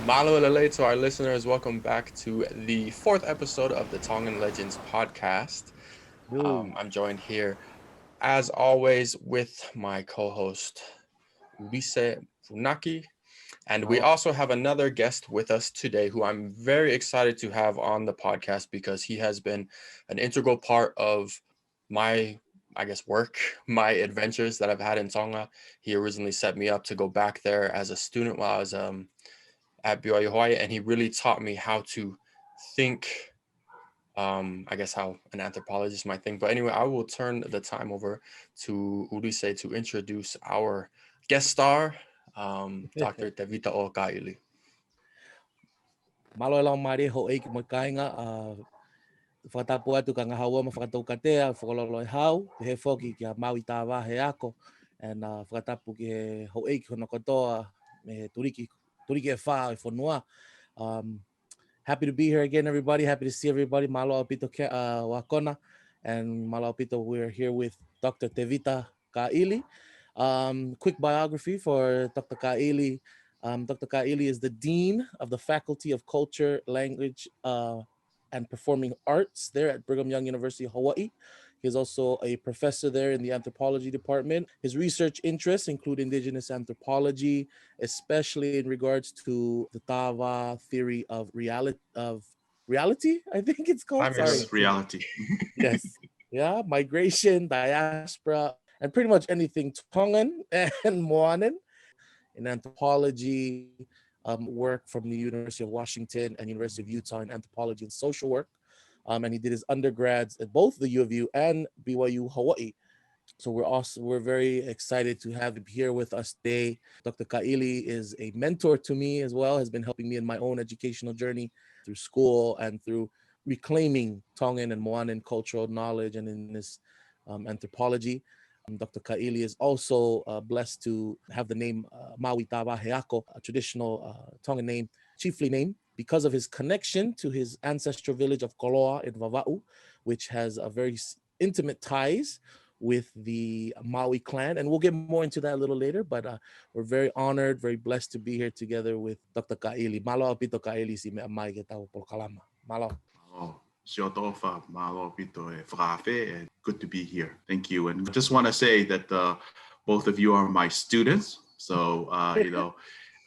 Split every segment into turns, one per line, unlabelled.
Malo Lele to our listeners. Welcome back to the fourth episode of the Tongan Legends podcast.
Yo,
I'm joined here, as always, with my co-host Ulise Funaki. And we
malo.
also have another guest with us today who I'm very excited to have on the podcast because he has been an integral part of my, I guess, work, my adventures that I've had in Tonga. He originally set me up to go back there as a student while I was at BYU Hawaii, and he really taught me how to think, I guess how an anthropologist might think. But anyway, I will turn the time over to Ulise to introduce our guest star, Dr. Tēvita O Ka'ili.
Malo lang mari ho eik mo kainga whakatapu atu ka ngahaua ma whakatau katea whakaloloi hau he whoki ki a Maui Tā-Vā he ako and whakatapu ki he ho eik hono katoa me he turiki e wha e whanua. Happy to be here again, everybody. Happy to see everybody. Malo apito wakona and malo apito. We're here with Dr. Tēvita Ka'ili. Quick biography for Dr. Ka'ili. Dr. Ka'ili is the Dean of the Faculty of Culture, Language, and Performing Arts there at Brigham Young University, Hawaii. He's also a professor there in the anthropology department. His research interests include indigenous anthropology, especially in regards to the Tā-Vā theory of reality, I think it's called.
Yes, reality.
Yes. Yeah, migration, diaspora, and pretty much anything Tongan and Moanan in anthropology, work from the University of Washington and University of Utah in anthropology and social work. And he did his undergrads at both the U of U and BYU Hawaii. So we're very excited to have him here with us today. Dr. Ka'ili is a mentor to me as well, has been helping me in my own educational journey through school and through reclaiming Tongan and Moanan cultural knowledge and in this anthropology. Dr. Ka'ili is also blessed to have the name Maui Tā-Vā Heako, a traditional Tongan name, chiefly named because of his connection to his ancestral village of Koloa in Vava'u, which has a very intimate ties with the Maui clan. And we'll get more into that a little later, but we're very honored, very blessed to be here together with Dr. Ka'ili. Malo apito Ka'ili si me amai ke tau polkalama. Malo.
Oh, Siotofa, Malo Pito, Whakafe, and good to be here. Thank you. And I just want to say that both of you are my students. So,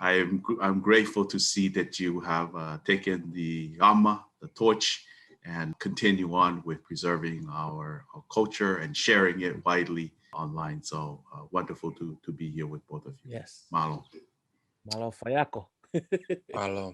I'm grateful to see that you have taken the Amma, the torch, and continue on with preserving our culture and sharing it widely online. So wonderful to be here with both of you.
Yes.
Malo.
Malo Fayako.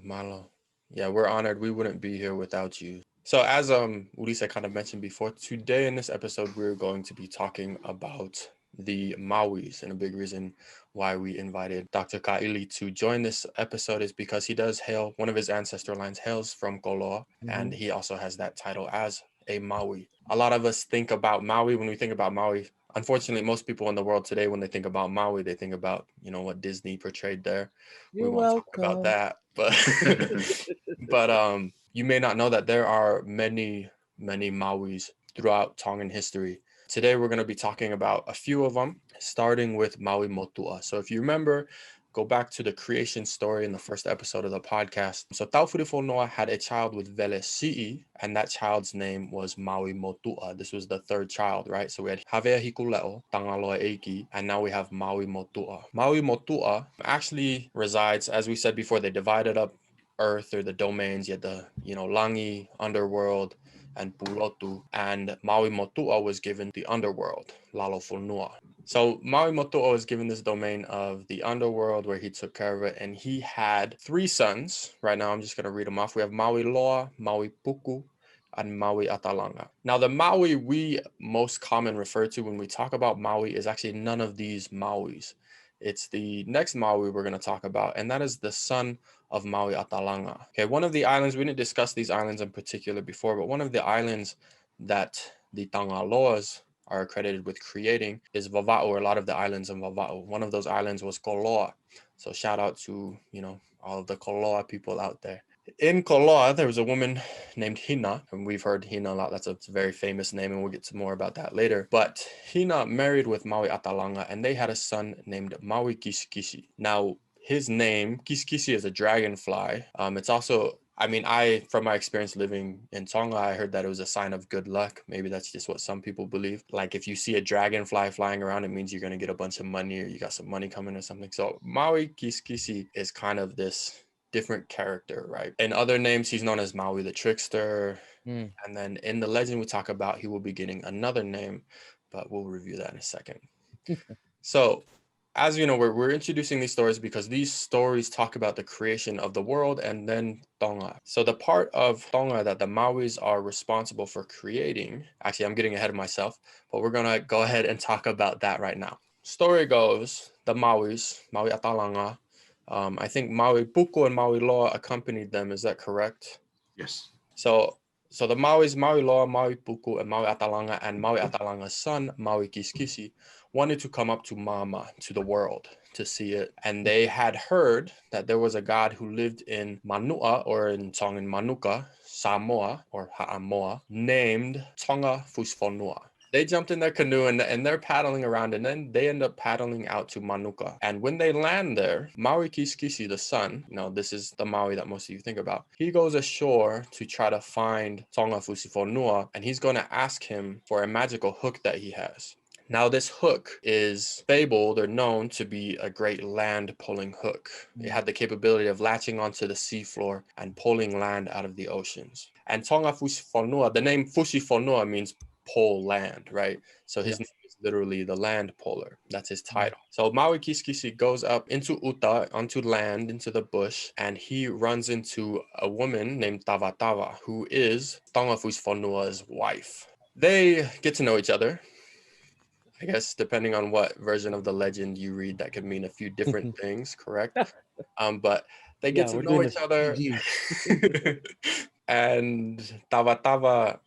Malo. Yeah, we're honored. We wouldn't be here without you. So as Ulisa kind of mentioned before, today in this episode, we're going to be talking about the Mauis, and a big reason why we invited Dr. Ka'ili to join this episode is because he does hail, one of his ancestral lines hails from Koloa, and he also has that title as a Maui. A lot of us think about Maui when we think about Maui. Unfortunately, most people in the world today, when they think about Maui, they think about, what Disney portrayed there.
You're
we won't
welcome.
talk about that, but you may not know that there are many, many Mauis throughout Tongan history. Today, we're going to be talking about a few of them, starting with Maui Motua. So if you remember, go back to the creation story in the first episode of the podcast. So Taufurifo Noa had a child with Vele Si'i, and that child's name was Maui Motua. This was the third child, right? So we had Havea Hikuleo, Tangaloa Eiki, and now we have Maui Motua. Maui Motua actually resides, as we said before, they divided up Earth or the domains. You had the, Langi, underworld, and Pulotu, and Maui Motua was given the underworld, Lalo Funua. So Maui Motua was given this domain of the underworld where he took care of it, and he had 3 sons. Right now, I'm just going to read them off. We have Maui Loa, Maui Puku, and Maui Atalanga. Now, the Maui we most common refer to when we talk about Maui is actually none of these Mauis. It's the next Maui we're going to talk about, and that is the son of Maui Atalanga. Okay, one of the islands, we didn't discuss these islands in particular before, but one of the islands that the Tangaloas are accredited with creating is Vava'u, or a lot of the islands in Vava'u. One of those islands was Koloa. So shout out to, all of the Koloa people out there. In Koloa, there was a woman named Hina, and we've heard Hina a lot. That's a very famous name, and we'll get to more about that later. But Hina married with Maui Atalanga, and they had a son named Maui Kisikisi. Now, his name, Kisikisi, is a dragonfly. It's also, I mean, from my experience living in Tonga, I heard that it was a sign of good luck. Maybe that's just what some people believe. Like if you see a dragonfly flying around, it means you're going to get a bunch of money or you got some money coming or something. So Maui Kisikisi is kind of this different character, right? In other names, he's known as Maui the Trickster. And then in the legend we talk about, he will be getting another name, but we'll review that in a second. So as you know, we're introducing these stories because these stories talk about the creation of the world and then Tonga. So the part of Tonga that the Mauis are responsible for creating, actually, I'm getting ahead of myself, but we're going to go ahead and talk about that right now. Story goes, the Mauis, Maui Atalanga, I think Maui Puku and Maui Loa accompanied them. Is that correct?
Yes.
So the Mauis, Maui Loa, Maui Puku, and Maui Atalanga, and Maui Atalanga's son, Maui Kisikisi, wanted to come up to Mama, to the world, to see it. And they had heard that there was a god who lived in Manua, or in Tongan Manuka, Samoa, or Ha'amoa, named Tonga Fusfonua. They jumped in their canoe and they're paddling around, and then they end up paddling out to Manuka. And when they land there, Maui Kisikisi, the son, this is the Maui that most of you think about, he goes ashore to try to find Tonga Fusifonua, and he's going to ask him for a magical hook that he has. Now, this hook is fabled or known to be a great land pulling hook. It had the capability of latching onto the seafloor and pulling land out of the oceans. And Tonga Fusifonua, the name Fusifonua means pole land, right? So his name is literally the land puller. That's his title. So Maui Kisikisi goes up into Uta, onto land, into the bush, and he runs into a woman named Tēvita, who is Tonga Fusifonua's wife. They get to know each other. I guess depending on what version of the legend you read, that could mean a few different things, correct? But they get to know each other. And Tēvita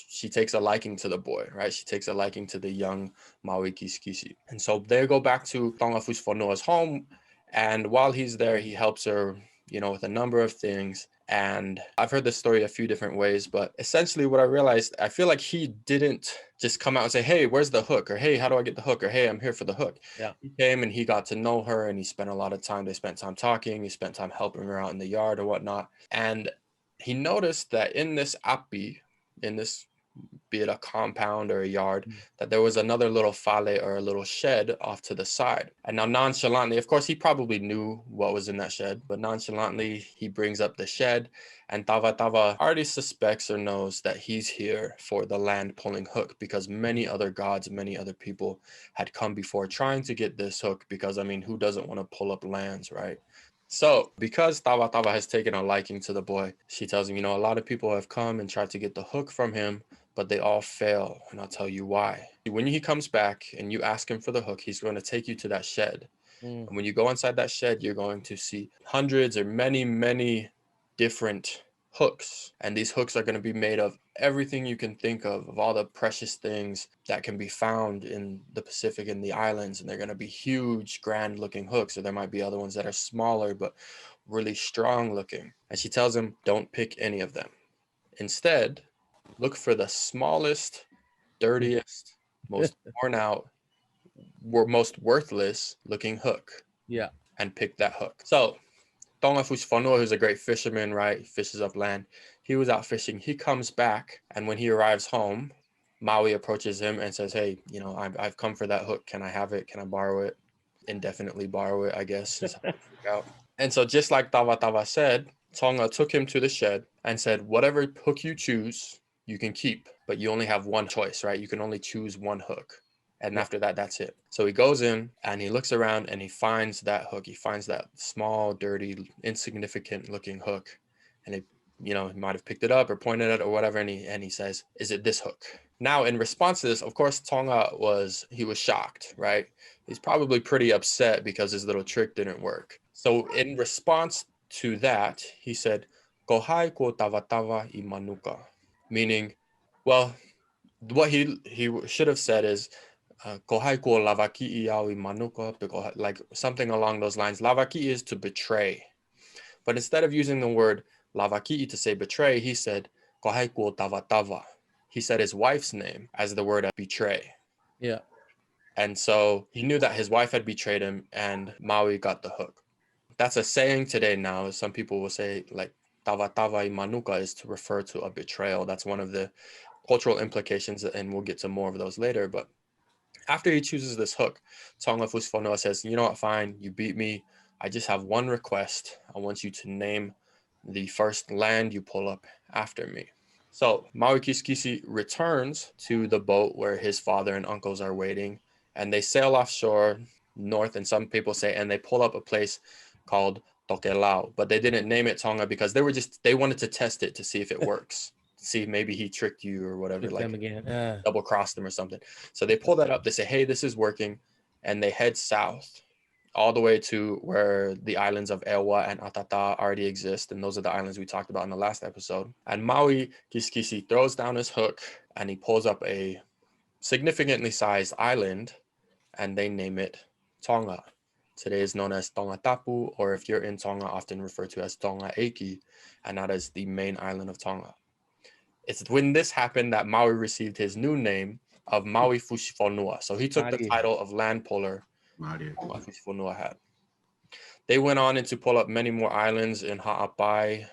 she takes a liking to the boy, right? She takes a liking to the young Maui Kisikisi. And so they go back to Tonga Fusifonua's home. And while he's there, he helps her, with a number of things. And I've heard this story a few different ways, but essentially what I realized, I feel like he didn't just come out and say, hey, where's the hook? Or, hey, how do I get the hook? Or, hey, I'm here for the hook.
Yeah.
He came and he got to know her and he spent a lot of time. They spent time talking. He spent time helping her out in the yard or whatnot. And he noticed that in this api, in this, be it a compound or a yard, that there was another little fale or a little shed off to the side. And now nonchalantly, of course, he probably knew what was in that shed, but nonchalantly, he brings up the shed, and Tēvita already suspects or knows that he's here for the land pulling hook, because many other gods, many other people had come before trying to get this hook, because, who doesn't want to pull up lands, right? So because Tēvita has taken a liking to the boy, she tells him, a lot of people have come and tried to get the hook from him, but they all fail, and I'll tell you why. When he comes back and you ask him for the hook, he's going to take you to that shed. And when you go inside that shed, you're going to see hundreds or many, many different hooks. And these hooks are going to be made of everything you can think of all the precious things that can be found in the Pacific and the islands. And they're going to be huge, grand looking hooks. Or there might be other ones that are smaller, but really strong looking. And she tells him, don't pick any of them. Instead, look for the smallest, dirtiest, most worn out, most worthless looking hook.
Yeah.
And pick that hook. So Tonga Fusifonua, who's a great fisherman, right? He fishes up land. He was out fishing. He comes back, and when he arrives home, Maui approaches him and says, hey, I've come for that hook. Can I have it? Can I borrow it? Indefinitely borrow it, I guess. Is how I figure out. And so just like Tēvita said, Tonga took him to the shed and said, whatever hook you choose, you can keep, but you only have one choice, right? You can only choose one hook. And after that, that's it. So he goes in and he looks around and he finds that hook. He finds that small, dirty, insignificant looking hook. And he might have picked it up or pointed at it or whatever. And he says, is it this hook? Now, in response to this, of course, Tonga was shocked, right? He's probably pretty upset because his little trick didn't work. So in response to that, he said, Kohai ko Tēvita I Manuka, meaning, well, what he should have said is, Kohai ko lavaki I Manuka, like something along those lines. Lavaki is to betray. But instead of using the word lavaki to say betray, he said, Kohai ko Tēvita. He said his wife's name as the word betray.
Yeah.
And so he knew that his wife had betrayed him and Maui got the hook. That's a saying today now. Some people will say like Tēvita O Manuka is to refer to a betrayal. That's one of the cultural implications, and we'll get to more of those later. But after he chooses this hook, Tonga Fusfonua says, you know what, fine, you beat me. I just have one request. I want you to name the first land you pull up after me. So Maui Kisikisi returns to the boat where his father and uncles are waiting, and they sail offshore north, and some people say, and they pull up a place called Tokelau, but they didn't name it Tonga because they wanted to test it to see if it works. See, maybe he tricked you or whatever, like double crossed them or something. So they pull that up, they say, hey, this is working, and they head south all the way to where the islands of Ewa and Atata already exist. And those are the islands we talked about in the last episode. And Maui Kisikisi throws down his hook and he pulls up a significantly sized island and they name it Tonga. Today is known as Tongatapu, or if you're in Tonga, often referred to as Tonga Eki, and that is the main island of Tonga. It's when this happened that Maui received his new name of Maui Fushifonua. So he took the title of land puller Maui Fushifonua had. They went on to pull up many more islands in Ha'apai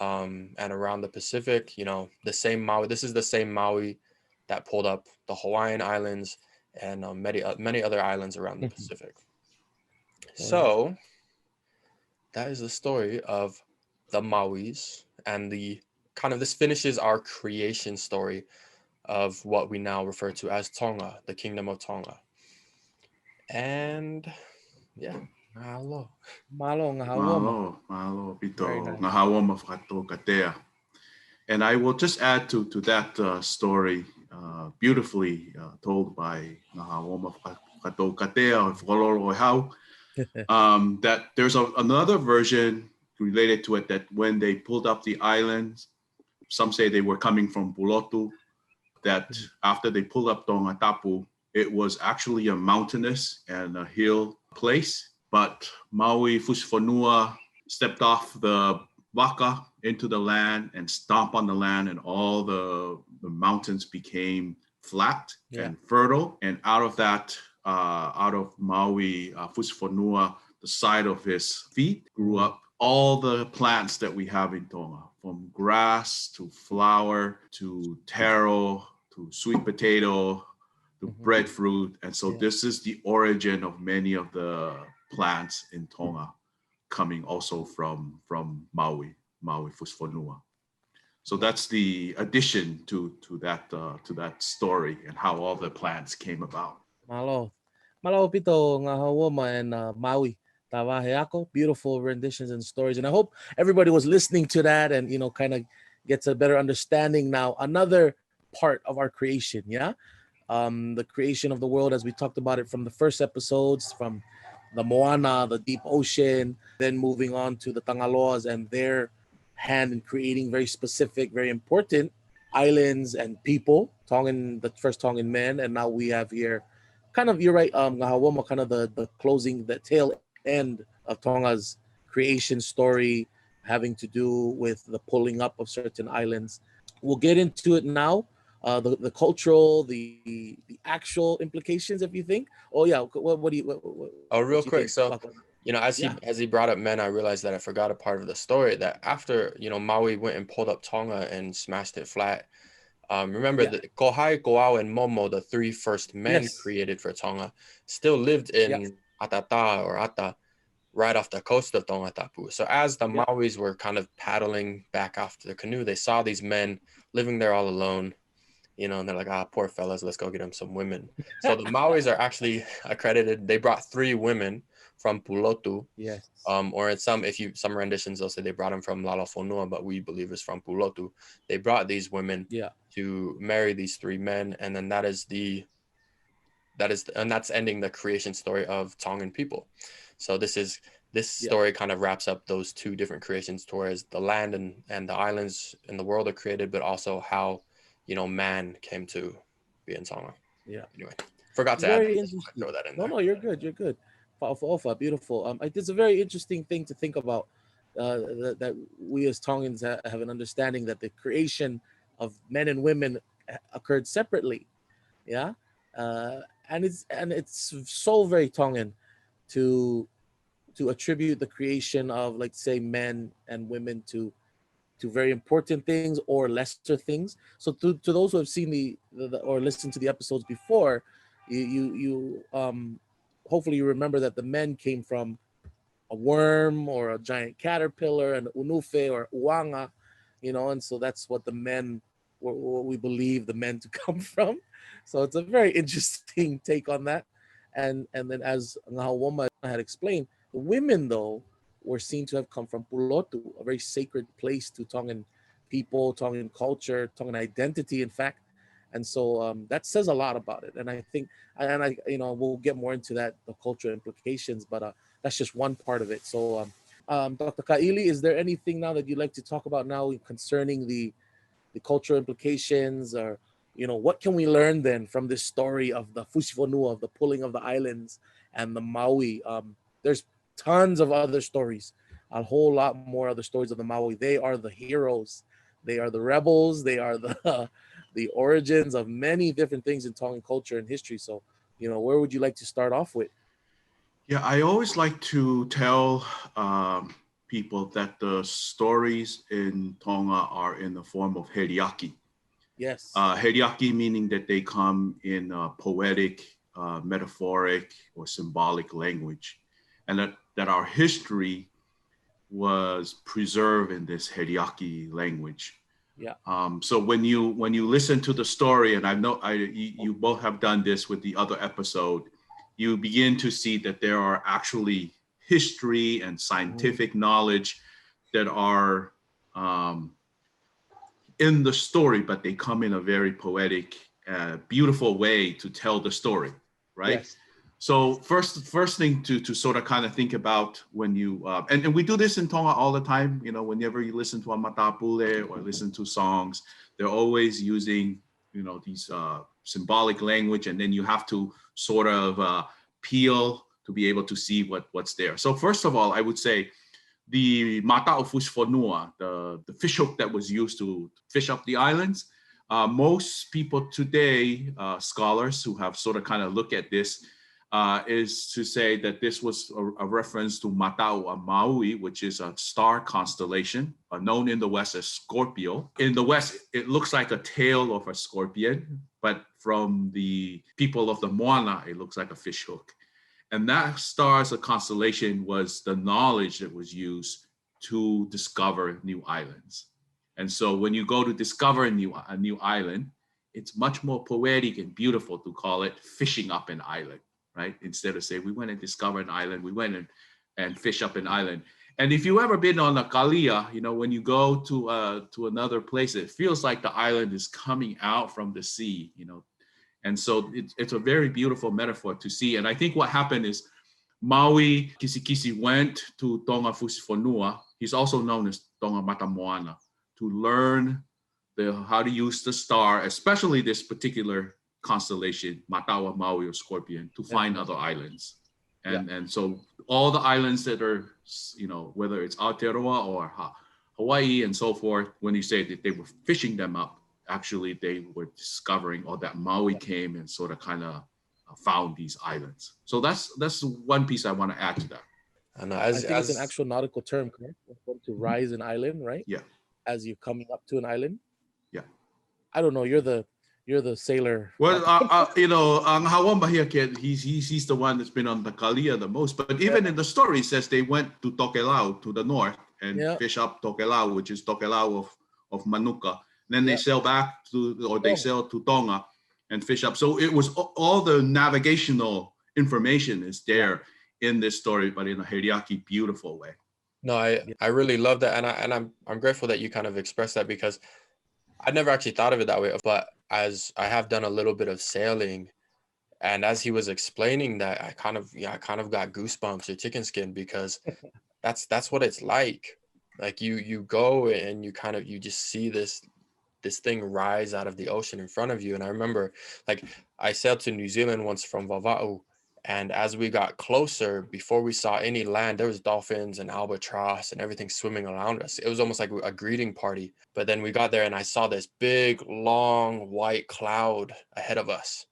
and around the Pacific. You know, the same Maui. This is the same Maui that pulled up the Hawaiian Islands and many other islands around the Pacific. So that is the story of the Mauis, and the kind of this finishes our creation story of what we now refer to as Tonga, the Kingdom of Tonga. And yeah, mahalo.
Mahalo, pito. Nahawa mawhakato katea. And I will just add to that story, beautifully told by Nahawa mawhakato katea of Kololo Hau, that there's another version related to it, that when they pulled up the islands, some say they were coming from Pulotu, that after they pulled up Tongatapu, it was actually a mountainous and a hill place. But Maui Fusfonua stepped off the waka into the land and stomped on the land, and all the mountains became flat and fertile. And out of that, out of Maui Fusfonua, the side of his feet grew up all the plants that we have in Tonga, from grass to flower to taro to sweet potato to breadfruit. And so this is the origin of many of the plants in Tonga, coming also from Maui Fusfonua. So that's the addition to that story and how all the plants came about.
Malo pito nga hawoma and Maui Tā-Vā Heako. Beautiful renditions and stories. And I hope everybody was listening to that and, you know, kind of gets a better understanding now. Another part of our creation, the creation of the world, as we talked about it from the first episodes, from the Moana, the deep ocean, then moving on to the Tangaloas and their hand in creating very specific, very important islands and people, the first Tongan men. And now we have here kind of, you're right, Ngahawoma, kind of the closing, the tail end of Tonga's creation story, having to do with the pulling up of certain islands. We'll get into it now. The cultural, the actual implications, if you think. Oh yeah, what do you?
Real quick. So, you know, as he brought up men, I realized that I forgot a part of the story, that after, you know, Maui went and pulled up Tonga and smashed it flat. Remember that Kohai, Koau, and Momo, the three first men created for Tonga, still lived in Atata or Ata, right off the coast of Tongatapu. So as the Mauis were kind of paddling back off to the canoe, they saw these men living there all alone. You know, and they're like, poor fellas, let's go get them some women. So the Mauis are actually accredited. They brought 3 women from Pulotu.
Yes.
Or in some renditions, they'll say they brought them from Lalafonua, but we believe it's from Pulotu. They brought these women to marry these 3 men. And then that's ending the creation story of Tongan people. So this story kind of wraps up those 2 different creations, towards the land and the islands in the world are created, but also how, you know, man came to be in Tonga.
Yeah.
Anyway, forgot to add that. Throw that in there.
No, you're good. You're good. Beautiful. It's a very interesting thing to think about, that we as Tongans have an understanding that the creation of men and women occurred separately. Yeah. and it's so very Tongan to attribute the creation of, like, say, men and women to very important things or lesser things. So to those who have seen the or listened to the episodes before, you hopefully you remember that the men came from a worm or a giant caterpillar, an unufe or uanga, and so that's what the men, what we believe the men to come from. So it's a very interesting take on that. And then, as Ngahawoma had explained, the women, though, were seen to have come from Pulotu, a very sacred place to Tongan people, Tongan culture, Tongan identity, in fact. And so that says a lot about it. And I think, and I, we'll get more into that, the cultural implications, but that's just one part of it. So, Dr. Ka'ili, is there anything now that you'd like to talk about now concerning the cultural implications, or what can we learn then from this story of the Fusifonua, of the pulling of the islands and the Maui? There's tons of other stories, a whole lot more other stories of the Maui. They are the heroes, they are the rebels, they are the the origins of many different things in Tongan culture and history. So, where would you like to start off with?
Yeah, I always like to tell people that the stories in Tonga are in the form of heriaki.
Yes.
Heriaki meaning that they come in poetic, metaphoric, or symbolic language, and that our history was preserved in this heriaki language.
Yeah.
So when you listen to the story, and I know you both have done this with the other episode, you begin to see that there are actually history and scientific knowledge that are in the story, but they come in a very poetic, beautiful way to tell the story, right?
Yes.
So first thing to sort of kind of think about when you, and we do this in Tonga all the time, whenever you listen to a matapule or listen to songs, they're always using, these symbolic language, and then you have to sort of peel to be able to see what's there. So first of all, I would say the mata o Fusifonua, the fish hook that was used to fish up the islands. Most people today, scholars who have sort of kind of look at this, is to say that this was a reference to Matau Maui, which is a star constellation known in the West as Scorpio. In the West, it looks like a tail of a scorpion, but from the people of the Moana, it looks like a fish hook. And that star as a constellation was the knowledge that was used to discover new islands. And so when you go to discover a new island, it's much more poetic and beautiful to call it fishing up an island, right? Instead of say, we went and discovered an island, we went and fish up an island. And if you've ever been on a kalia, when you go to another place, it feels like the island is coming out from the sea, And so it's a very beautiful metaphor to see. And I think what happened is Maui Kisikisi went to Tonga Fusifonua. He's also known as Tonga Matamoana, to learn how to use the star, especially this particular constellation, Matawa Maui or Scorpion, to find other islands. And so all the islands that are, whether it's Aotearoa or Hawaii and so forth, when you say that they were fishing them up, actually they were discovering, or that Maui came and sort of kind of found these islands. So that's one piece I want to add to that.
And
I think it's an actual nautical term, correct? To rise an island, right?
Yeah.
As you're coming up to an island.
Yeah.
I don't know. You're the sailor.
Well, ang Hawamba here, he's the one that's been on the Kalia the most. But even in the story, it says they went to Tokelau, to the north, and fish up Tokelau, which is Tokelau of Manuka. Then they sail back they sail to Tonga and fish up. So it was all the navigational information is there in this story, but in a heriaki beautiful way.
No, I really love that, and I'm grateful that you kind of expressed that, because I never actually thought of it that way. But as I have done a little bit of sailing, and as he was explaining that, I kind of got goosebumps or chicken skin, because that's what it's like. Like you go and you just see this thing rise out of the ocean in front of you. And I remember, like, I sailed to New Zealand once from Vava'u, and as we got closer, before we saw any land, there was dolphins and albatross and everything swimming around us. It was almost like a greeting party. But then we got there and I saw this big, long, white cloud ahead of us.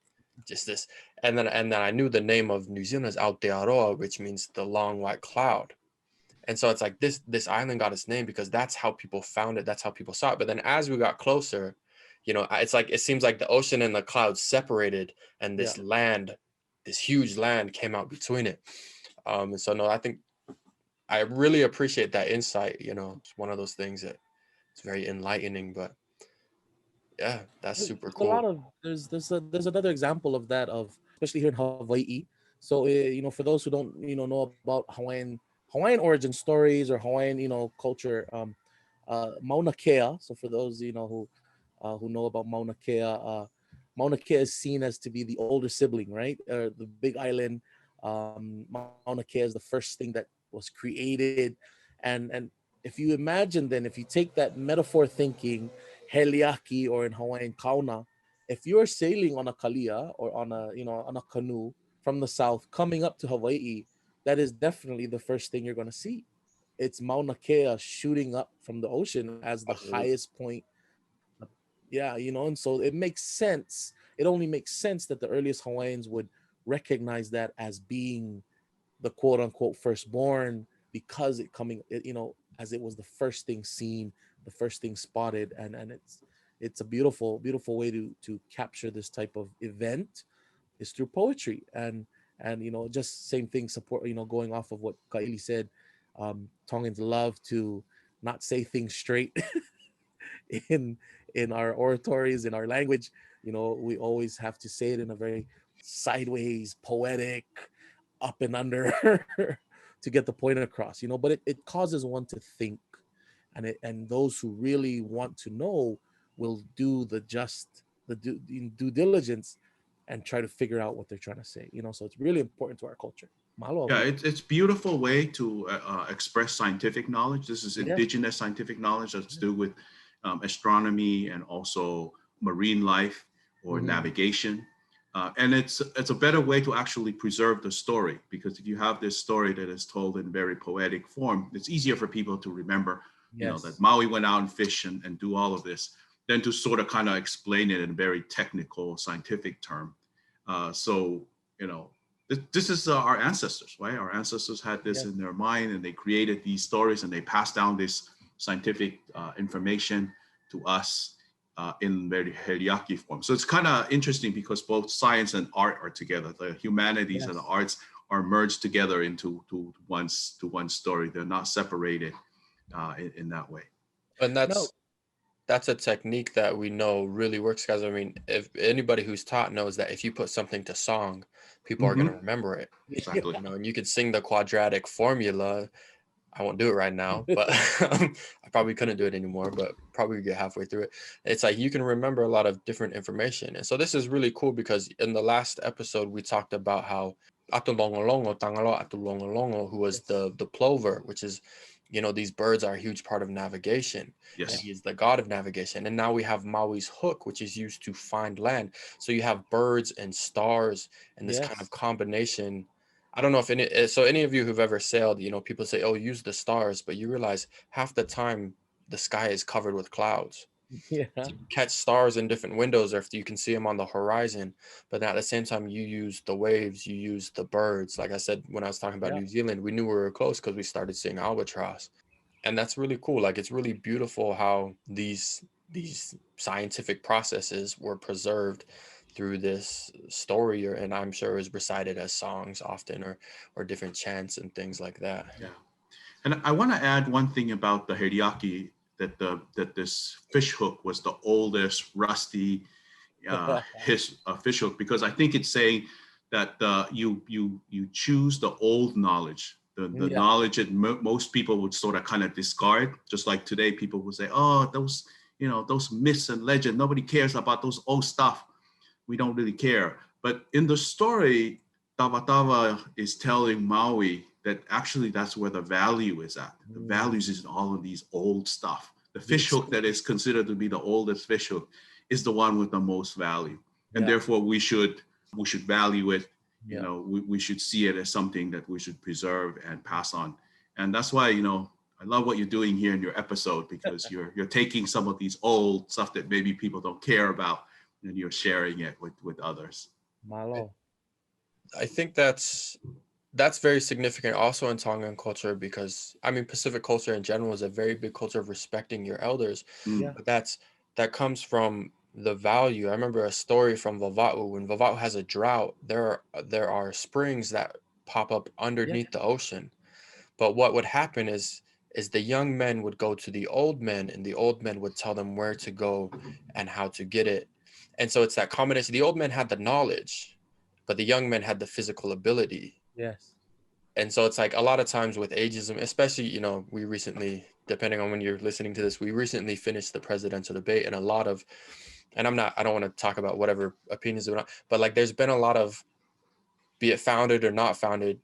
Just this. And then I knew the name of New Zealand is Aotearoa, which means the long white cloud. And so it's like this island got its name because that's how people found it. That's how people saw it. But then as we got closer, it's like it seems like the ocean and the clouds separated, and this this huge land came out between it. And so no, I think I really appreciate that insight. It's one of those things that it's very enlightening. But yeah, that's super
There's a lot
cool.
of there's another example of that, of especially here in Hawaii. So for those who don't know about Hawaiian origin stories or Hawaiian culture, Mauna Kea. So for those who know about Mauna Kea is seen as to be the older sibling, right? The big island. Mauna Kea is the first thing that was created, and if you imagine, then if you take that metaphor thinking, heliaki, or in Hawaiian kauna, if you're sailing on a kalia or on a canoe from the south coming up to Hawaii, that is definitely the first thing you're going to see. It's Mauna Kea shooting up from the ocean as the
Absolutely.
highest point. Yeah, and so it makes sense. It only makes sense that the earliest Hawaiians would recognize that as being the quote unquote firstborn, because as it was the first thing seen, the first thing spotted, and it's a beautiful way to capture this type of event is through poetry. And just same thing, support, going off of what Ka'ili said. Tongans love to not say things straight in our oratories, in our language. We always have to say it in a very sideways, poetic, up and under to get the point across. But it causes one to think, and those who really want to know will do the due diligence and try to figure out what they're trying to say. So it's really important to our culture. Mahalo.
Yeah, it's beautiful way to express scientific knowledge. This is
Yeah.
indigenous scientific knowledge that's to do with astronomy and also marine life or navigation. And it's a better way to actually preserve the story, because if you have this story that is told in very poetic form, it's easier for people to remember, that Maui went out and fish and do all of this, than to sort of kind of explain it in a very technical scientific term. So, this is our ancestors, right? Our ancestors had this in their mind, and they created these stories, and they passed down this scientific information to us in very heriaki form. So it's kind of interesting because both science and art are together. The humanities and the arts are merged together into one story. They're not separated in that way.
And that's a technique that we know really works, guys. I mean, if anybody who's taught knows that if you put something to song, people are going to remember it.
Exactly.
And you could sing the quadratic formula. I won't do it right now, but I probably couldn't do it anymore, but probably get halfway through it. It's like you can remember a lot of different information. And so this is really cool, because in the last episode, we talked about how Atulongolongo, Tangalo Atulongolongo, who was the plover, which is, these birds are a huge part of navigation.
Yes.
And he is the god of navigation. And now we have Maui's hook, which is used to find land. So you have birds and stars and this kind of combination. I don't know if any of you who've ever sailed, people say, oh, use the stars, but you realize half the time the sky is covered with clouds.
Yeah.
So you catch stars in different windows, or if you can see them on the horizon, but at the same time you use the waves, you use the birds. Like I said, when I was talking about New Zealand, we knew we were close because we started seeing albatross. And that's really cool. Like, it's really beautiful how these scientific processes were preserved through this story, and I'm sure is recited as songs often, or different chants and things like that.
Yeah. And I want to add one thing about the heriaki, that this fish hook was the oldest rusty fish hook, because I think it's saying that you choose the old knowledge, the knowledge that most people would sort of kind of discard. Just like today, people would say, oh, those myths and legends, nobody cares about those old stuff. We don't really care. But in the story, Tēvita is telling Maui that actually that's where the value is at. The values is in all of these old stuff. The fish hook that is considered to be the oldest fish hook is the one with the most value. And therefore we should value it. We should see it as something that we should preserve and pass on. And that's why, I love what you're doing here in your episode, because you're taking some of these old stuff that maybe people don't care about, and you're sharing it with others.
Malo.
I think that's very significant also in Tongan culture, because I mean Pacific culture in general is a very big culture of respecting your elders.
Yeah.
But that comes from the value. I remember a story from Vava'u. When Vava'u has a drought, there are springs that pop up underneath the ocean. But what would happen is the young men would go to the old men, and the old men would tell them where to go and how to get it. And so it's that combination. The old men had the knowledge, but the young men had the physical ability.
Yes.
And so it's like a lot of times with ageism, especially, we recently, depending on when you're listening to this, we recently finished the presidential debate, and I don't want to talk about whatever opinions or not, but like there's been a lot of, be it founded or not founded,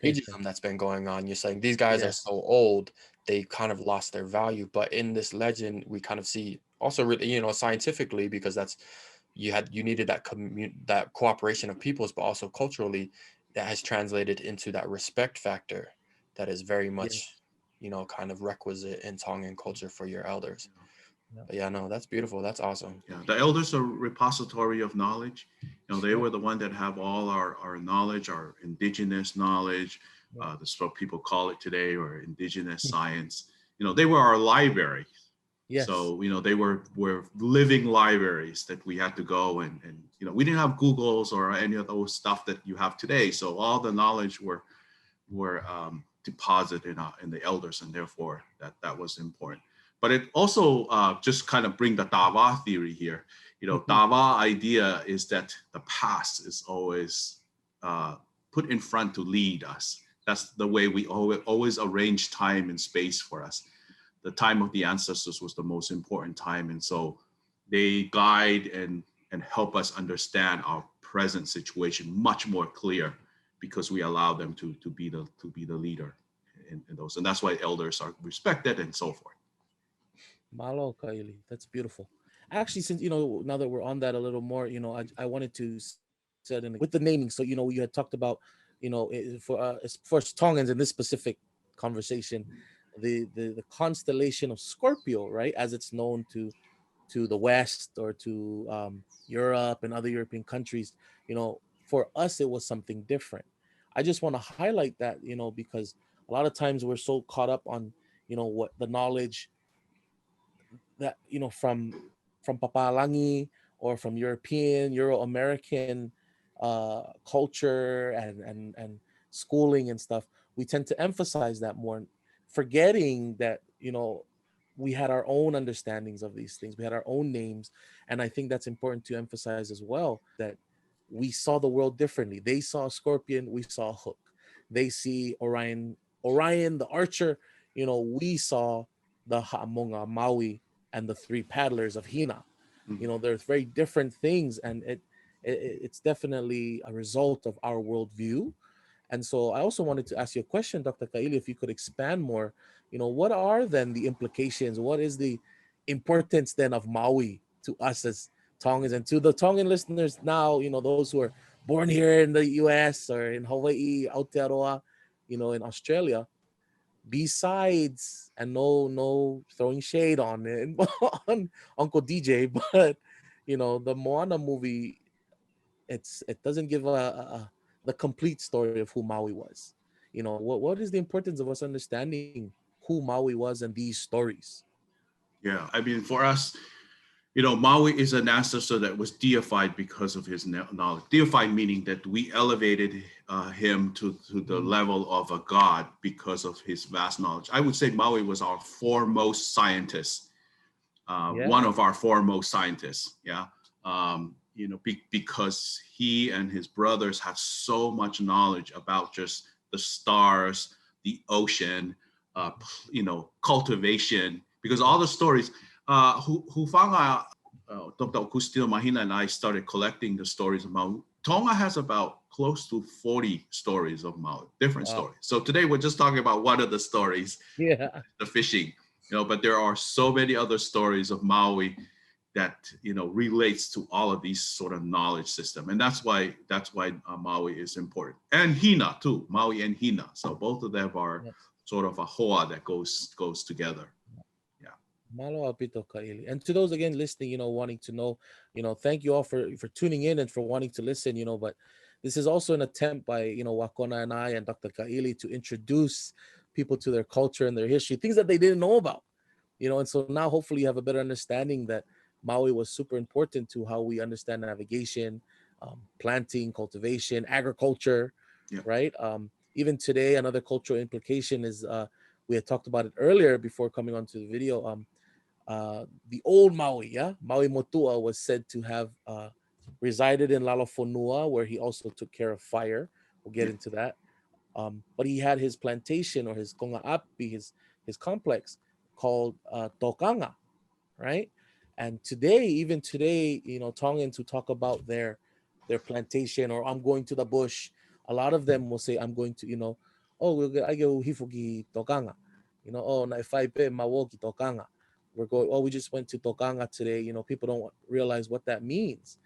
ageism that's been going on. You're saying these guys are
Yes.
so old, they kind of lost their value. But in this legend, we kind of see also really, scientifically, because you needed that cooperation of peoples, but also culturally, that has translated into that respect factor that is very much, kind of requisite in Tongan culture for your elders.
Yeah.
But yeah, no, that's beautiful. That's awesome.
Yeah, the elders are repository of knowledge. They
Yeah.
were the one that have all our knowledge, our indigenous knowledge.
Yeah.
That's what people call it today, or indigenous science. They were our library.
Yes.
So, they were living libraries that we had to go and we didn't have Googles or any of those stuff that you have today. So all the knowledge were deposited in the elders, and therefore that was important. But it also just kind of bring the Tā-Vā theory here. Tā-Vā idea is that the past is always put in front to lead us. That's the way we always arrange time and space for us. The time of the ancestors was the most important time. And so they guide and help us understand our present situation much more clear, because we allow them to be the leader in those. And that's why elders are respected and so forth.
Malo Ka'ili. That's beautiful. Actually, since now that we're on that a little more, I wanted to set in with the naming. So you had talked about, for Tongans in this specific conversation, the constellation of Scorpio, right, as it's known to the West or to Europe and other European countries. For us it was something different. I just want to highlight that, because a lot of times we're so caught up on what the knowledge that from Papalangi or from Euro-American culture and schooling and stuff. We tend to emphasize that more, forgetting that we had our own understandings of these things. We had our own names, and I think that's important to emphasize as well, that we saw the world differently. They saw a scorpion, we saw a hook. They see Orion the archer. We saw the Ha'amonga Maui and the three paddlers of Hina. There's very different things, and it's definitely a result of our worldview. And so I also wanted to ask you a question, Dr. Ka'ili, if you could expand more. What are then the implications? What is the importance then of Maui to us as Tongans, and to the Tongan listeners now, those who are born here in the US or in Hawaii, Aotearoa, in Australia? Besides, and no throwing shade on it, on Uncle DJ, but the Moana movie, it doesn't give the complete story of who Maui was. What is the importance of us understanding who Maui was and these stories?
Yeah, I mean, for us, Maui is an ancestor that was deified because of his knowledge. Deified meaning that we elevated him to the level of a god because of his vast knowledge. I would say Maui was our foremost scientist, one of our foremost scientists. Yeah, because he and his brothers had so much knowledge about just the stars, the ocean, cultivation. Because all the stories. Hufanga, Dr. Augustino Mahina and I started collecting the stories of Maui. Tonga has about close to 40 stories of Maui, different stories. So today we're just talking about one of the stories,
the
fishing, but there are so many other stories of Maui that, relates to all of these sort of knowledge system. And that's why Maui is important. And Hina too, Maui and Hina. So both of them are sort of a hoa that goes together.
Malo apito Ka'ili. And to those again listening, wanting to know, thank you all for tuning in and for wanting to listen, but this is also an attempt by, Wakona and I and Dr. Ka'ili to introduce people to their culture and their history, things that they didn't know about, and so now hopefully you have a better understanding that Maui was super important to how we understand navigation, planting, cultivation, agriculture, right? Even today, another cultural implication is, we had talked about it earlier before coming onto the video, the old Maui, Maui Motua was said to have resided in Lalofonua, where he also took care of fire. We'll get into that. But he had his plantation or his konga'api, his complex called Tokanga, right? And today, even today, Tongans who talk about their plantation or I'm going to the bush, a lot of them will say, I'm going to, I go hifuki Tokanga, oh, na ifaipe mawoki Tokanga. We're going, we just went to Tokanga today. People don't realize what that means.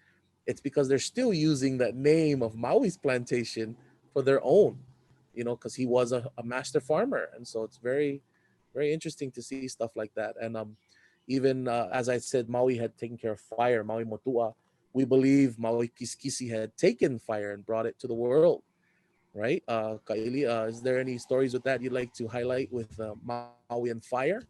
It's because they're still using that name of Maui's plantation for their own, because he was a master farmer. And so it's very, very interesting to see stuff like that. And even as I said, Maui had taken care of fire, Maui Motua. We believe Maui Kisikisi had taken fire and brought it to the world, right? Ka'ili, is there any stories with that you'd like to highlight with Maui and fire?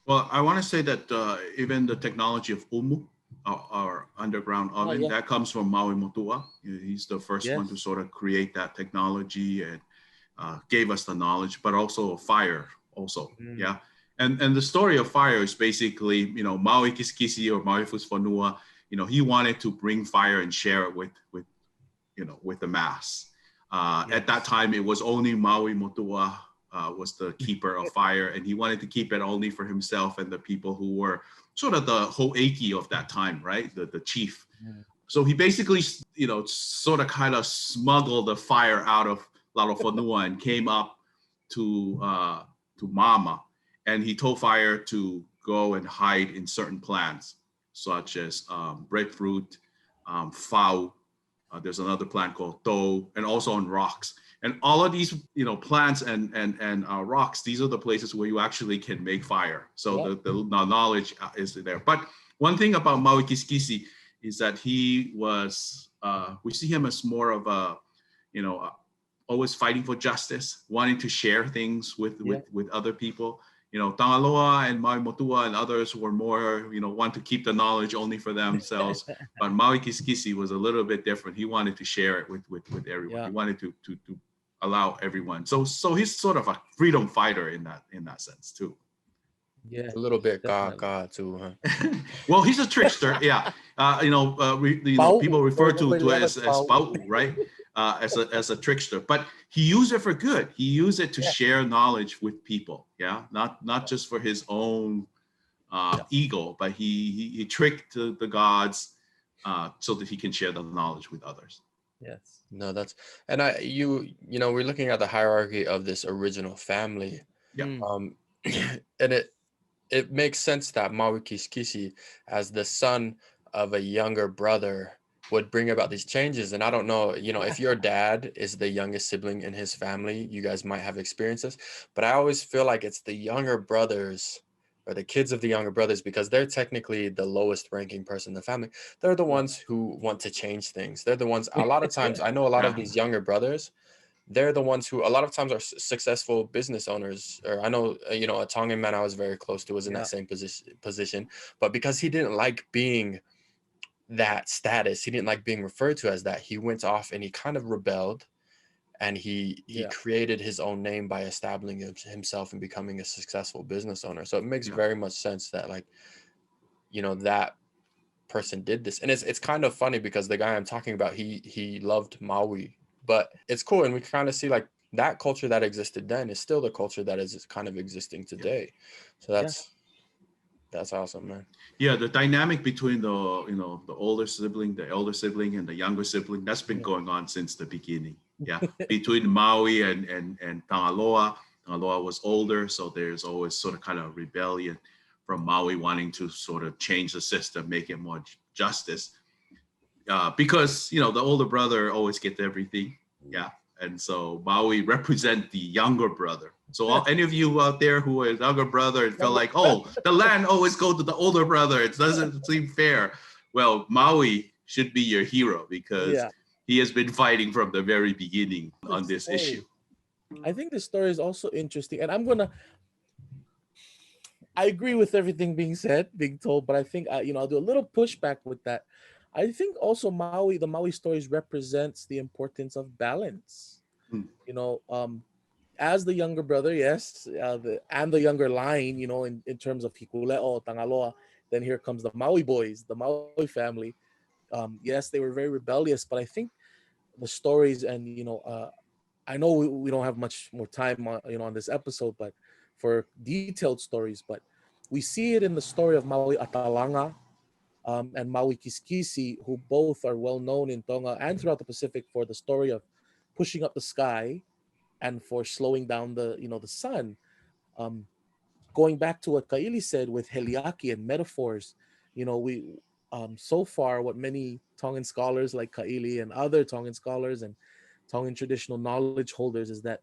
Well, I want to say that even the technology of umu, our underground oven, that comes from Maui Motua. He's the first one to sort of create that technology and gave us the knowledge, but also fire also, And the story of fire is basically, Maui Kisikisi or Maui Fusfonua, he wanted to bring fire and share it with the mass. At that time, it was only Maui Motua was the keeper of fire, and he wanted to keep it only for himself and the people who were sort of the ho'eki of that time, right? The chief. So he basically, sort of kind of smuggled the fire out of Lalofonua and came up to Mama, and he told fire to go and hide in certain plants, such as breadfruit, fau. There's another plant called to, and also on rocks. And all of these, plants and rocks, these are the places where you actually can make fire. So the knowledge is there. But one thing about Maui Kisikisi is that he was, we see him as more of a, always fighting for justice, wanting to share things with other people. Tangaloa and Maui Motua and others were more, want to keep the knowledge only for themselves. But Maui Kisikisi was a little bit different. He wanted to share it with everyone. He wanted to allow everyone. So he's sort of a freedom fighter in that sense too.
Yeah, a little bit God too, huh?
Well, he's a trickster. People refer to it as Pau, right? As a trickster, but he used it for good. He used it to share knowledge with people. Not just for his own ego, but he tricked the gods so that he can share the knowledge with others.
Yes.
No, that's, and we're looking at the hierarchy of this original family. And it makes sense that Maui Kisikisi, as the son of a younger brother, would bring about these changes. And I don't know, if your dad is the youngest sibling in his family, you guys might have experienced this, but I always feel like it's the younger brothers or the kids of the younger brothers, because they're technically the lowest ranking person in the family. They're the ones who want to change things. They're the ones, a lot of times, I know a lot of these younger brothers, they're the ones who a lot of times are successful business owners. Or I know, a Tongan man I was very close to was in that same position, but because he didn't like being that status, he didn't like being referred to as that, he went off and he kind of rebelled, and he created his own name by establishing himself and becoming a successful business owner. So it makes very much sense that, like, that person did this. And it's kind of funny because the guy I'm talking about, he loved Maui, but it's cool, and we kind of see like that culture that existed then is still the culture that is kind of existing today. So that's awesome, man.
Yeah, the dynamic between the older sibling, the elder sibling, and the younger sibling, that's been going on since the beginning. Yeah, between Maui and Tangaloa. Tangaloa was older, so there's always sort of kind of rebellion from Maui wanting to sort of change the system, make it more justice. Because the older brother always gets everything. Yeah, and so Maui represent the younger brother. So any of you out there who are younger brother and felt like, the land always go to the older brother, it doesn't seem fair. Well, Maui should be your hero because he has been fighting from the very beginning on this issue.
I think the story is also interesting, and I agree with everything being told, but I think I'll do a little pushback with that. I think also the Maui stories represents the importance of balance. As the younger brother, yes, and the younger line, in terms of Hikuleo, Tangaloa, then here comes the Maui boys, the Maui family. Yes, they were very rebellious, but I think the stories, and I know we don't have much more time on this episode, but for detailed stories, but we see it in the story of Maui Atalanga and Maui Kisikisi, who both are well known in Tonga and throughout the Pacific for the story of pushing up the sky and for slowing down the sun. Going back to what Ka'ili said with heliaki and metaphors, we so far what many Tongan scholars like Ka'ili and other Tongan scholars and Tongan traditional knowledge holders is that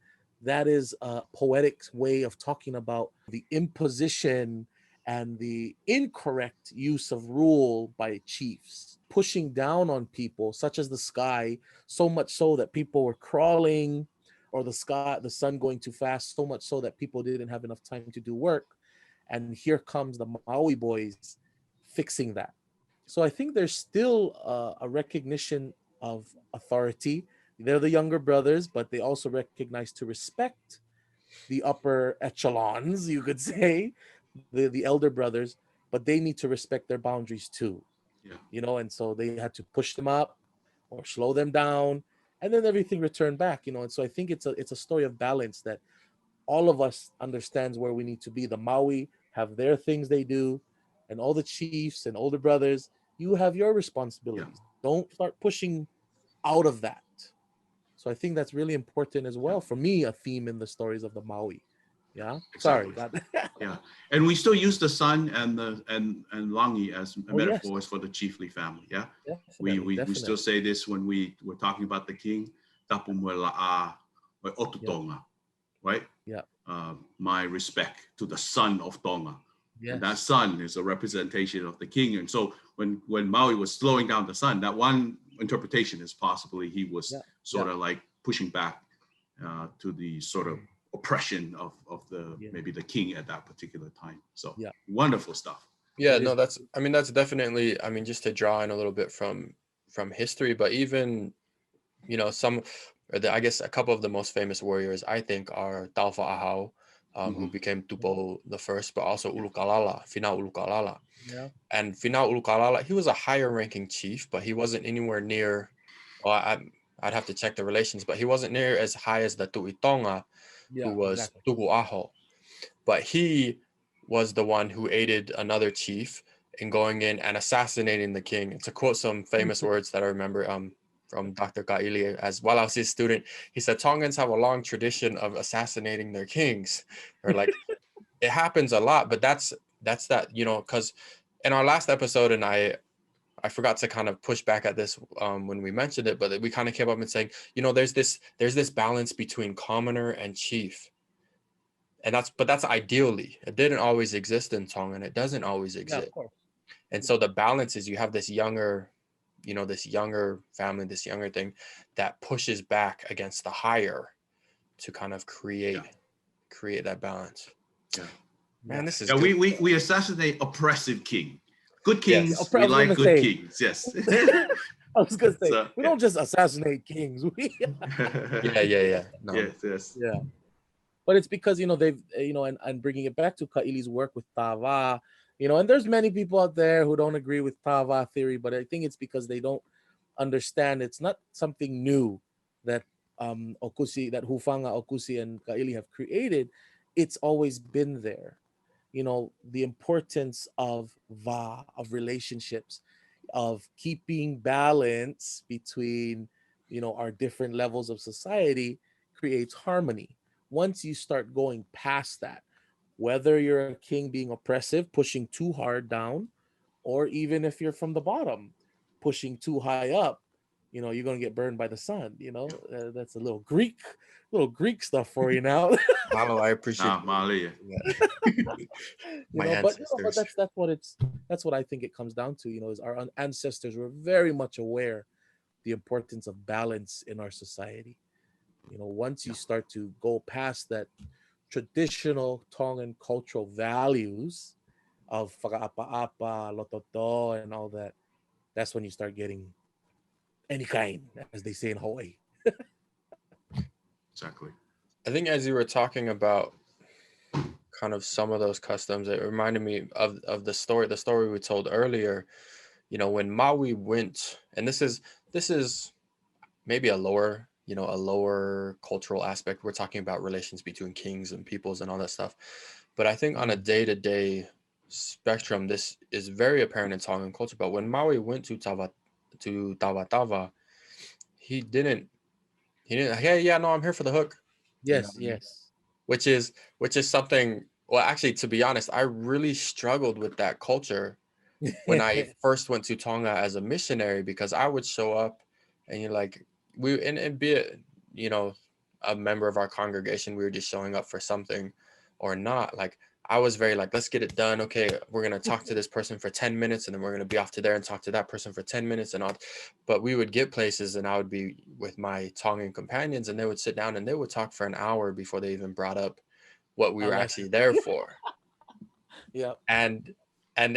is a poetic way of talking about the imposition and the incorrect use of rule by chiefs, pushing down on people, such as the sky, so much so that people were crawling, or the sun going too fast, so much so that people didn't have enough time to do work. And here comes the Maui boys fixing that. So I think there's still a recognition of authority. They're the younger brothers, but they also recognize to respect the upper echelons, you could say, the elder brothers, but they need to respect their boundaries too. And so they had to push them up or slow them down, and then everything returned back. And so I think it's a story of balance that all of us understands where we need to be. The Maui have their things they do, and all the chiefs and older brothers, you have your responsibilities. Don't start pushing out of that. So I think that's really important as well. For me, a theme in the stories of the Maui. Yeah.
Exactly.
Sorry.
Yeah, and we still use the sun and langi as metaphors for the chiefly family. Yeah, we still say this when we're talking about the king. Tapu mo la'a o Otutonga, right?
Yeah.
My respect to the son of Tonga.
Yes.
And that sun is a representation of the king. And so when Maui was slowing down the sun, that one interpretation is possibly he was sort of like pushing back to the sort of oppression of the maybe the king at that particular time. So wonderful stuff.
Yeah, no, that's definitely, just to draw in a little bit from history, but even, I guess a couple of the most famous warriors, I think, are Taufa Ahau, who became Tupo the first, but also Ulukalala, Finau Ulukalala.
Yeah.
And Finau Ulukalala, he was a higher ranking chief, but he wasn't anywhere near, I'd have to check the relations, but he wasn't near as high as the Tu'itonga, who was Tugu Aho. But he was the one who aided another chief in going in and assassinating the king. And to quote some famous words that I remember from Dr. Ka'ili, as while I was his student, he said, Tongans have a long tradition of assassinating their kings. Or like, it happens a lot, but that's that, because in our last episode, and I forgot to kind of push back at this when we mentioned it, but we kind of came up and saying, there's this balance between commoner and chief. And that's ideally, it didn't always exist in Tonga, and it doesn't always exist. And so the balance is you have this younger, this younger family, this younger thing that pushes back against the higher to kind of create that balance.
Yeah.
Man, this is
good. We assassinate oppressive king. Good kings, yes. We like good kings. Yes.
I was gonna say we don't just assassinate kings.
Yeah. No.
Yes.
Yeah. But it's because they've and bringing it back to Ka'ili's work with Tā-Vā, and there's many people out there who don't agree with Tā-Vā theory, but I think it's because they don't understand it's not something new that Okusi, that Hufanga, Okusi, and Ka'ili have created. It's always been there. The importance of Va, of relationships, of keeping balance between our different levels of society creates harmony. Once you start going past that, whether you're a king being oppressive, pushing too hard down, or even if you're from the bottom, pushing too high up, you're going to get burned by the sun. That's a little Greek stuff for you now.
Malo, I appreciate
Mali.
But that's what I think it comes down to. Is our ancestors were very much aware the importance of balance in our society. Once you start to go past that traditional Tongan cultural values of whakaapa-apa, lototo, and all that, that's when you start getting any kind, as they say in Hawaii.
Exactly.
I think as you were talking about kind of some of those customs, it reminded me of the story we told earlier. When Maui went, and this is maybe a lower cultural aspect. We're talking about relations between kings and peoples and all that stuff. But I think on a day-to-day spectrum, this is very apparent in Tongan culture. But when Maui went to Tēvita, he didn't, hey, yeah, no, I'm here for the hook.
Yes.
Which is something, well, actually, to be honest, I really struggled with that culture when I first went to Tonga as a missionary, because I would show up and you're like, and be it, a member of our congregation, we were just showing up for something or not. Like, I was very like, let's get it done. Okay, we're going to talk to this person for 10 minutes and then we're going to be off to there and talk to that person for 10 minutes and all. But we would get places and I would be with my Tongan companions and they would sit down and they would talk for an hour before they even brought up what we were actually there for.
Yeah.
And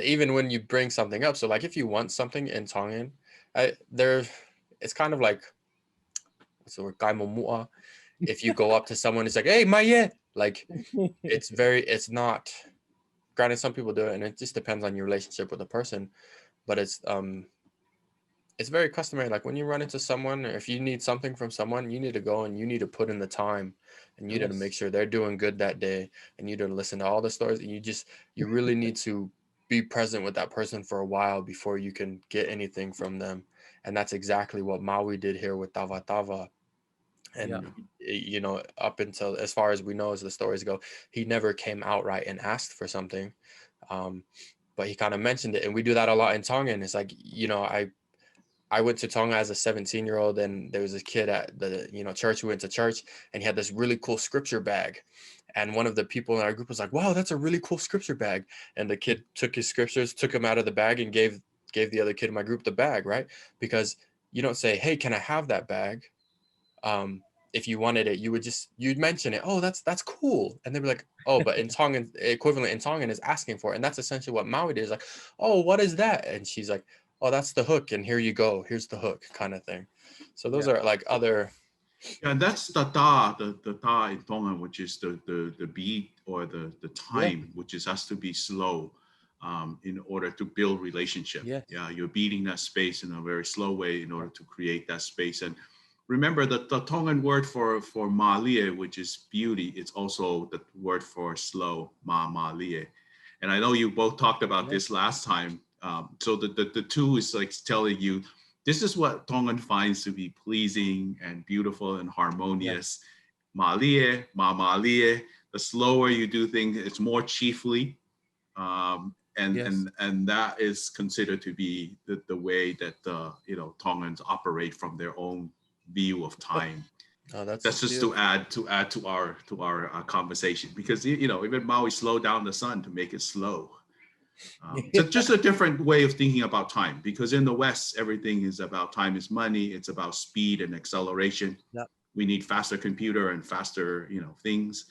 even when you bring something up, so like if you want something in Tongan, it's kind of like, what's the word, kaimomua. If you go up to someone, it's like, hey, maie. Like, it's not, granted, some people do it, and it just depends on your relationship with the person, but it's very customary. Like when you run into someone, or if you need something from someone, you need to go and you need to put in the time, and you need to make sure they're doing good that day, and you need to listen to all the stories, and you really need to be present with that person for a while before you can get anything from them. And that's exactly what Maui did here with Tēvita. And up until, as far as we know, as the stories go, he never came outright and asked for something, but he kind of mentioned it. And we do that a lot in Tonga. And it's like, I went to Tonga as a 17-year-old, and there was this kid at the church who went to church, and he had this really cool scripture bag. And one of the people in our group was like, wow, that's a really cool scripture bag. And the kid took his scriptures, took them out of the bag, and gave the other kid in my group the bag, right? Because you don't say, hey, can I have that bag? If you wanted it, you'd mention it. Oh, that's cool. And they'd be like, oh, but in Tongan, equivalent in Tongan is asking for it. And that's essentially what Maui did, is like, oh, what is that? And she's like, oh, that's the hook. And here you go. Here's the hook, kind of thing. So those are like other.
Yeah, that's the ta in Tongan, which is the beat or the time, which has to be slow in order to build relationship. Yeah, you're beating that space in a very slow way in order to create that space. And remember that the Tongan word for malie, which is beauty, it's also the word for slow, malie. And I know you both talked about this last time. So the two is like telling you, this is what Tongan finds to be pleasing and beautiful and harmonious. Malie, malie. The slower you do things, it's more chiefly. And that is considered to be the way that Tongans operate from their own view of time.
Oh, that's
just to add to our conversation, because even Maui slowed down the sun to make it slow. So just a different way of thinking about time, because in the West, everything is about time is money. It's about speed and acceleration. We need faster computer and faster things,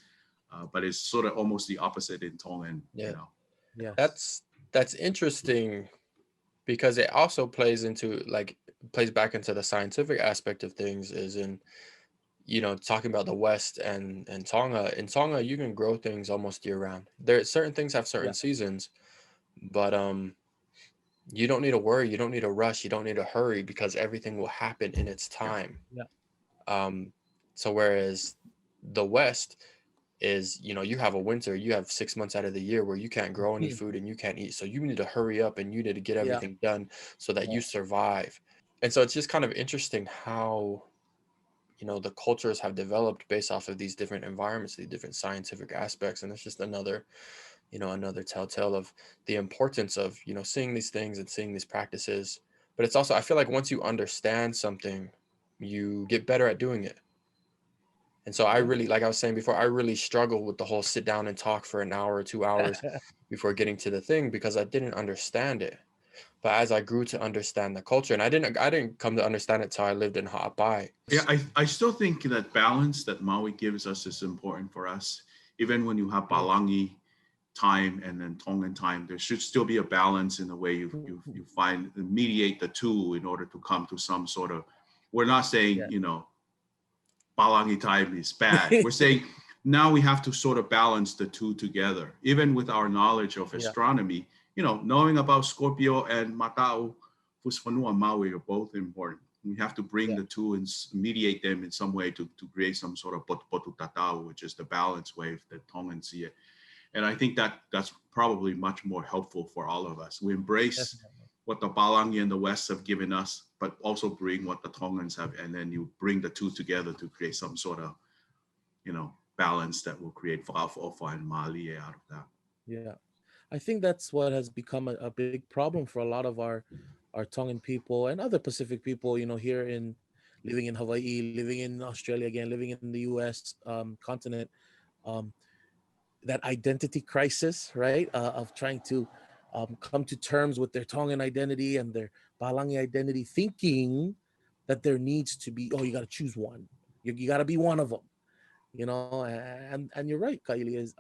but it's sort of almost the opposite in Tongan.
That's interesting, because it also plays back into the scientific aspect of things, is in talking about the West and Tonga. In Tonga, you can grow things almost year round. There, certain things have certain seasons, but you don't need to worry, you don't need to rush, you don't need to hurry, because everything will happen in its time. So whereas the West is, you have a winter, you have 6 months out of the year where you can't grow any food and you can't eat, so you need to hurry up and you need to get everything done so that you survive. And so it's just kind of interesting how the cultures have developed based off of these different environments, these different scientific aspects. And it's just another telltale of the importance of seeing these things and seeing these practices. But it's also, I feel like once you understand something, you get better at doing it. And so I really, like I was saying before, I really struggle with the whole sit down and talk for an hour or 2 hours before getting to the thing, because I didn't understand it. But as I grew to understand the culture, and I didn't come to understand it till I lived in Ha'apai.
Yeah, I still think that balance that Maui gives us is important for us. Even when you have Palangi time and then Tongan time, there should still be a balance in the way you find mediate the two in order to come to some sort of. We're not saying Palangi time is bad. We're saying now we have to sort of balance the two together. Even with our knowledge of astronomy, knowing about Scorpio and Matau, Fusfanua, Maui are both important. We have to bring the two and mediate them in some way to create some sort of potu tatau, which is the balance wave that Tongans see it. And I think that's probably much more helpful for all of us. We embrace what the Palangi and the West have given us, but also bring what the Tongans have, and then you bring the two together to create some sort of, balance that will create Fa'afofa and Malie out of that.
Yeah, I think that's what has become a big problem for a lot of our Tongan people and other Pacific people, here living in Hawaii, living in Australia again, living in the US continent, that identity crisis, right? Of trying to come to terms with their Tongan identity and their Palangi identity, thinking that there needs to be, you got to choose one. You got to be one of them, and you're right, Ka'ili, is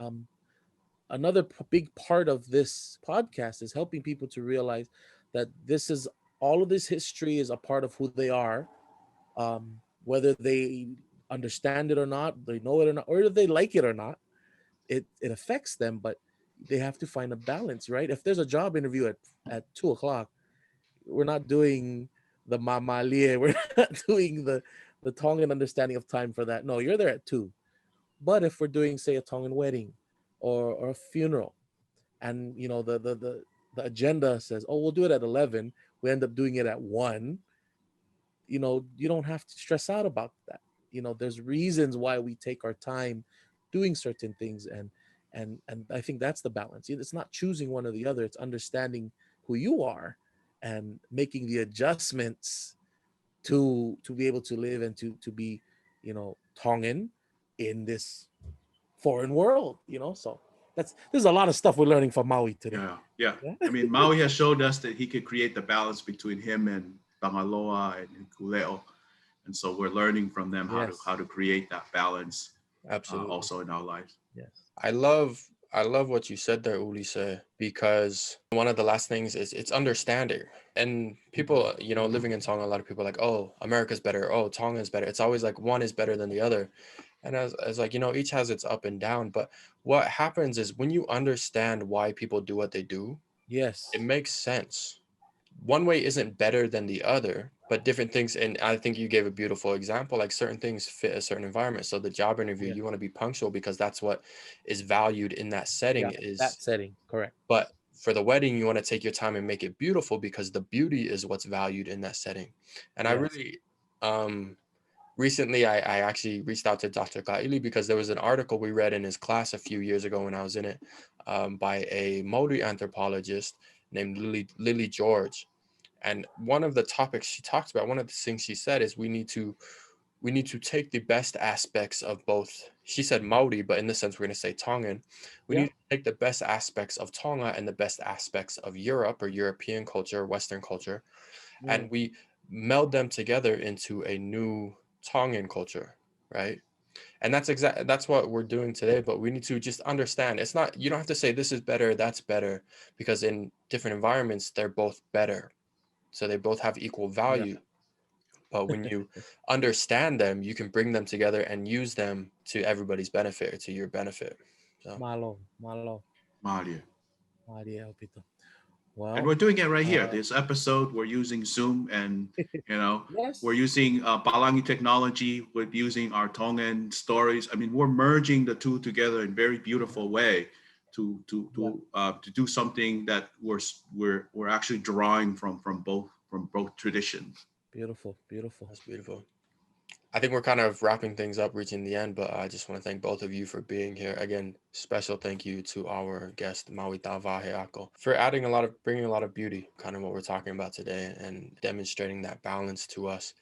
another big part of this podcast is helping people to realize that all of this history is a part of who they are, whether they understand it or not, they know it or not, or if they like it or not, it affects them, but they have to find a balance, right? If there's a job interview at 2:00, we're not doing the mamalie, we're not doing the Tongan understanding of time for that. No, you're there at 2. But if we're doing, say, a Tongan wedding or a funeral, and the agenda says, we'll do it at 11, we end up doing it at 1, you don't have to stress out about that. There's reasons why we take our time doing certain things, and I think that's the balance. It's not choosing one or the other, it's understanding who you are and making the adjustments to be able to live and to be Tongan in this foreign world. So there's a lot of stuff we're learning from Maui today.
Yeah. I mean, Maui has showed us that he could create the balance between him and Tangaloa and Kuleo, and so we're learning from them how to create that balance.
Absolutely.
Also in our lives.
Yes.
I love what you said there, Ulisse, because one of the last things is it's understanding. And people, living in Tonga, a lot of people are like, oh, America's better. Oh, Tonga is better. It's always like one is better than the other. And as like, each has its up and down. But what happens is when you understand why people do what they do,
yes,
it makes sense. One way isn't better than the other, but different things. And I think you gave a beautiful example, like certain things fit a certain environment. So the job interview, you want to be punctual because that's what is valued in that setting.
That setting, correct.
But for the wedding, you want to take your time and make it beautiful because the beauty is what's valued in that setting. And I really, recently, I actually reached out to Dr. Ka'ili because there was an article we read in his class a few years ago when I was in it, by a Maori anthropologist named Lily George. And one of the topics she talked about, one of the things she said is we need to take the best aspects of both. She said Maori, but in this sense, we're going to say Tongan. We need to take the best aspects of Tonga and the best aspects of Europe or European culture, Western culture, and we meld them together into a new Tongan culture, right? And that's what we're doing today. But we need to just understand it's not, you don't have to say this is better, that's better, because in different environments, they're both better. So they both have equal value. But when you understand them, you can bring them together and use them to everybody's benefit or to your benefit. So.
Malo.
Malia.
Well,
and we're doing it right here. This episode, we're using Zoom, and we're using Palangi technology. We're using our Tongan stories. I mean, we're merging the two together in a very beautiful way to do something that we're actually drawing from both traditions.
Beautiful.
That's beautiful. I think we're kind of wrapping things up, reaching the end, but I just want to thank both of you for being here. Again, special thank you to our guest, Maui Tā-Vā for bringing a lot of beauty, kind of what we're talking about today, and demonstrating that balance to us.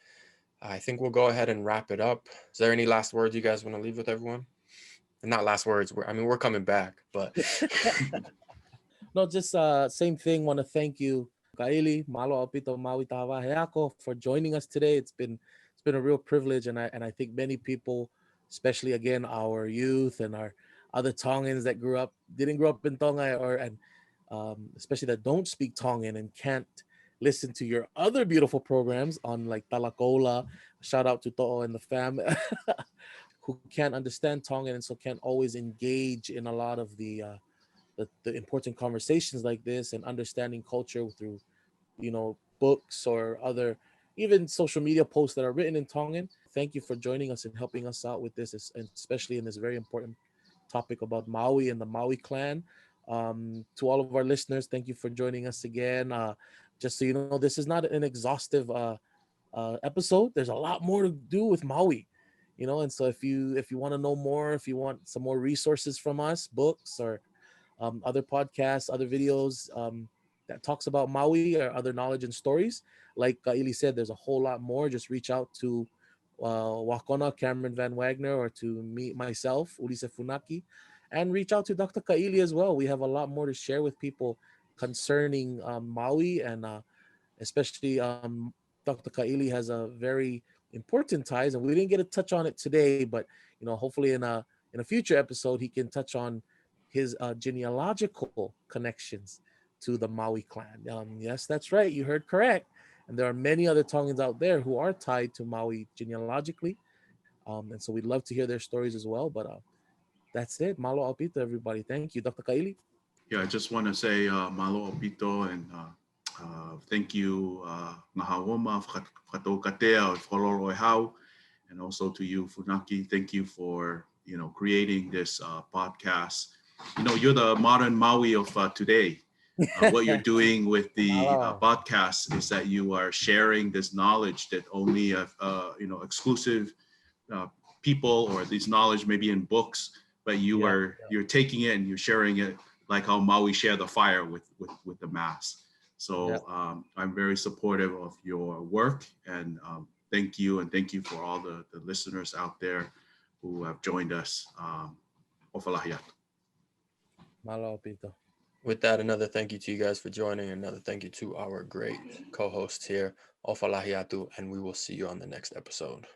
I think we'll go ahead and wrap it up. Is there any last words you guys want to leave with everyone? And not last words. We're coming back, but
no, just same thing. Want to thank you Ka'ili, malo apito Maui Tā-Vā Heako for joining us today. It's been a real privilege, and I think many people, especially again our youth and our other Tongans that didn't grow up in Tonga, and especially that don't speak Tongan and can't listen to your other beautiful programs on like Talakola. Shout out to To'o and the fam, who can't understand Tongan and so can't always engage in a lot of the important conversations like this and understanding culture through books or other even social media posts that are written in Tongan. Thank you for joining us and helping us out with this, and especially in this very important topic about Maui and the Maui clan. To all of our listeners, thank you for joining us again. Just so you know, this is not an exhaustive episode. There's a lot more to do with Maui, and so if you want to know more, if you want some more resources from us, books or other podcasts, other videos that talks about Maui or other knowledge and stories, like Ka'ili said, there's a whole lot more. Just reach out to Wakona, Cameron Van Wagner, or to me, myself, Ulisse Funaki, and reach out to Dr. Ka'ili as well. We have a lot more to share with people concerning Maui, and especially Dr. Ka'ili has a very important ties, and we didn't get to touch on it today, but hopefully in a future episode he can touch on his genealogical connections to the Maui clan. Yes, that's right, you heard correct. And there are many other Tongans out there who are tied to Maui genealogically, and so we'd love to hear their stories as well. But that's it. Malo Alpito, everybody. Thank you, Dr. Ka'ili.
Yeah, I just want to say malo opito and thank you ngahawoma whakatou katea o wholoro e hau, and also to you Funaki. Thank you for creating this podcast. You're the modern Maui of today. What you're doing with the podcast is that you are sharing this knowledge that only exclusive people, or this knowledge maybe in books, but you're taking it and you're sharing it like how Maui share the fire with the mass. So I'm very supportive of your work, and thank you, and thank you for all the listeners out there who have joined us. Ofalahiat.
Malo Alpito.
With that, another thank you to you guys for joining. Another thank you to our great co-hosts here, Ofalahiatu, and we will see you on the next episode.